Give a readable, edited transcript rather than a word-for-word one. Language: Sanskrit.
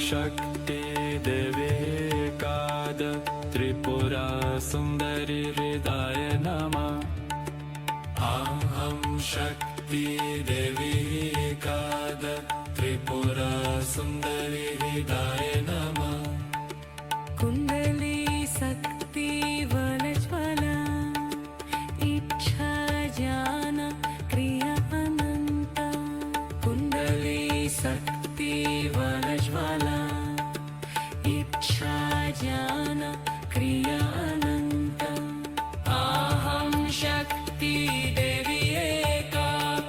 शक्ति देवी काद त्रिपुरा सुंदरी हृदय नमः। अहं शक्ति देवी